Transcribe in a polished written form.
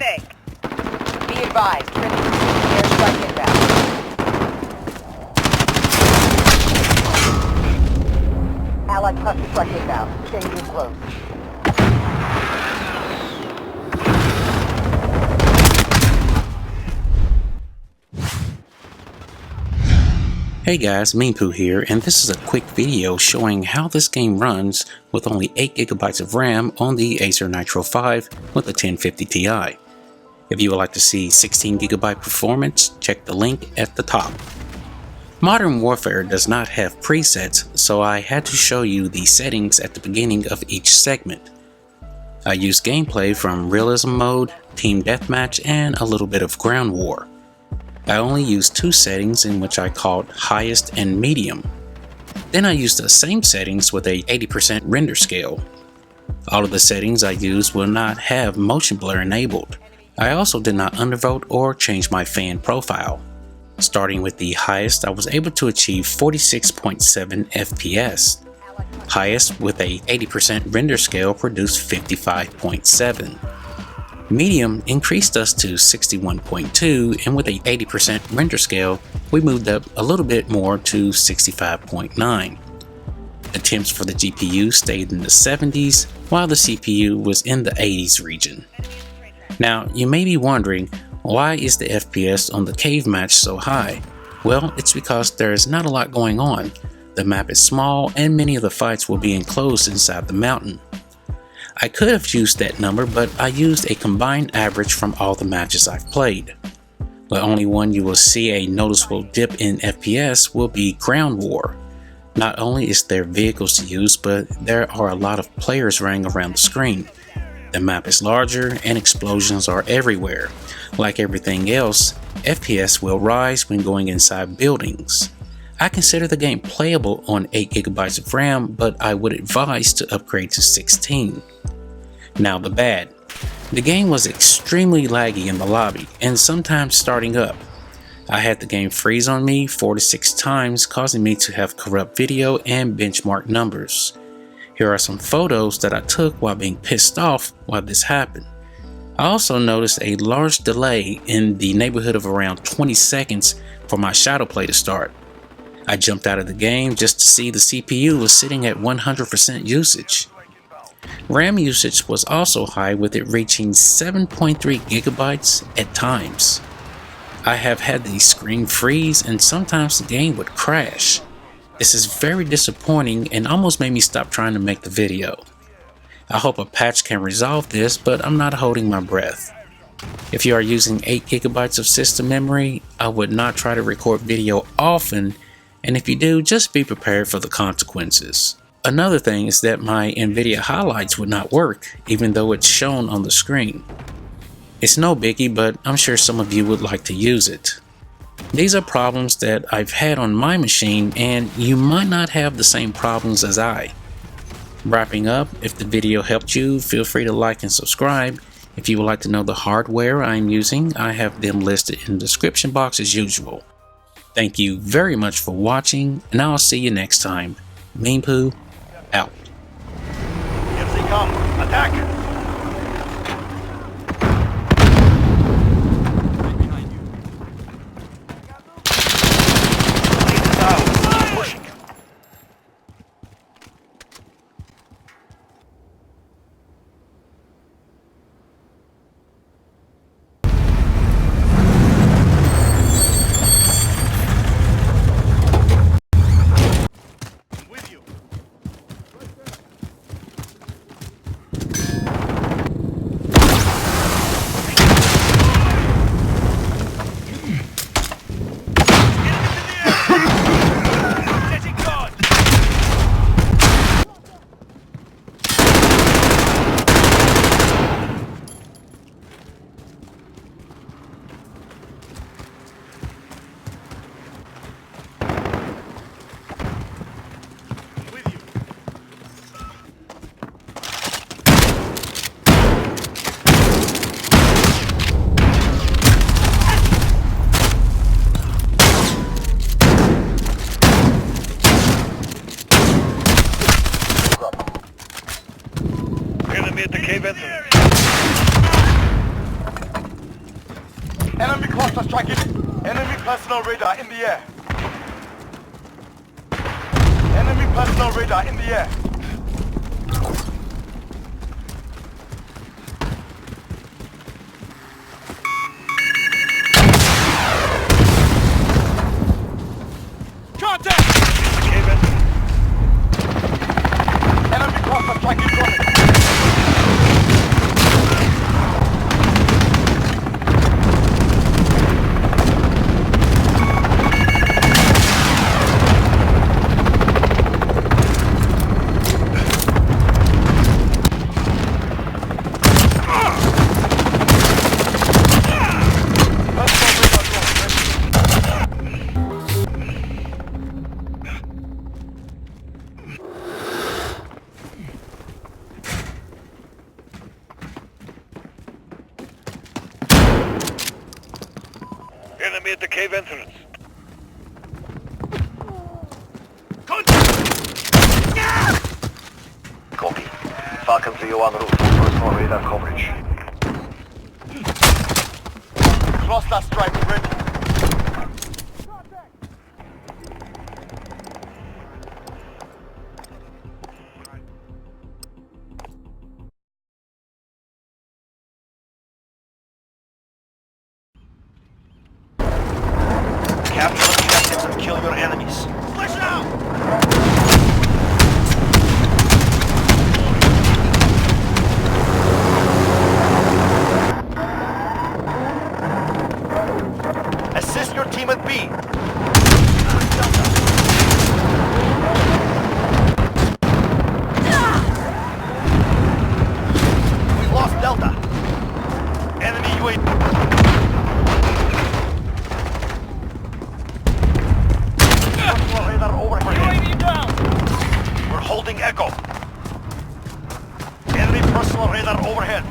Suspect. Be advised, friendly airstrike inbound. Allied cluster strike inbound. Changing close. Hey guys, Meanpooh here, and this is a quick video showing how this game runs with only 8GB of RAM on the Acer Nitro 5 with a 1050 Ti. If you would like to see 16GB performance, check the link at the top. Modern Warfare does not have presets, so I had to show you the settings at the beginning of each segment. I used gameplay from Realism Mode, Team Deathmatch, and a little bit of Ground War. I only used two settings in which I called highest and medium. Then I used the same settings with a 80% render scale. All of the settings I used will not have motion blur enabled. I also did not undervote or change my fan profile. Starting with the highest, I was able to achieve 46.7 FPS. Highest with a 80% render scale produced 55.7. Medium increased us to 61.2, and with a 80% render scale, we moved up a little bit more to 65.9. The temps for the GPU stayed in the 70s, while the CPU was in the 80s region. Now, you may be wondering, why is the FPS on the cave match so high? Well, it's because there is not a lot going on. The map is small, and many of the fights will be enclosed inside the mountain. I could have used that number, but I used a combined average from all the matches I've played. The only one you will see a noticeable dip in FPS will be Ground War. Not only is there vehicles to use, but there are a lot of players running around the screen. The map is larger and explosions are everywhere. Like everything else, FPS will rise when going inside buildings. I consider the game playable on 8GB of RAM, but I would advise to upgrade to 16. Now the bad. The game was extremely laggy in the lobby and sometimes starting up. I had the game freeze on me 4 to 6 times, causing me to have corrupt video and benchmark numbers. Here are some photos that I took while being pissed off while this happened. I also noticed a large delay in the neighborhood of around 20 seconds for my shadow play to start. I jumped out of the game just to see the CPU was sitting at 100% usage. RAM usage was also high, with it reaching 7.3 GB at times. I have had the screen freeze and sometimes the game would crash. This is very disappointing and almost made me stop trying to make the video. I hope a patch can resolve this, but I'm not holding my breath. If you are using 8GB of system memory, I would not try to record video often, and if you do, just be prepared for the consequences. Another thing is that my NVIDIA highlights would not work, even though it's shown on the screen. It's no biggie, but I'm sure some of you would like to use it. These are problems that I've had on my machine, and you might not have the same problems as I. Wrapping up, if the video helped you, feel free to like and subscribe. If you would like to know the hardware I'm using, I have them listed in the description box as usual. Thank you very much for watching, and I'll see you next time. Meanpooh, out. Here they come. Attack! Blazes out. Pushing. With you. Enemy at the cave entrance. tracking. Enemy personal radar in the air. Enemy personal radar in the air. Contact! Enemy cluster tracking coming. Enemy at the cave entrance. Copy. Falcon 301 route. Personal radar coverage. Cross that strike ready. Capture objectives and kill your enemies. Flash it out! Assist your team at B. We lost Delta. Enemy UAV. Radar overhead. UAV down. We're holding Echo. Enemy personal radar overhead.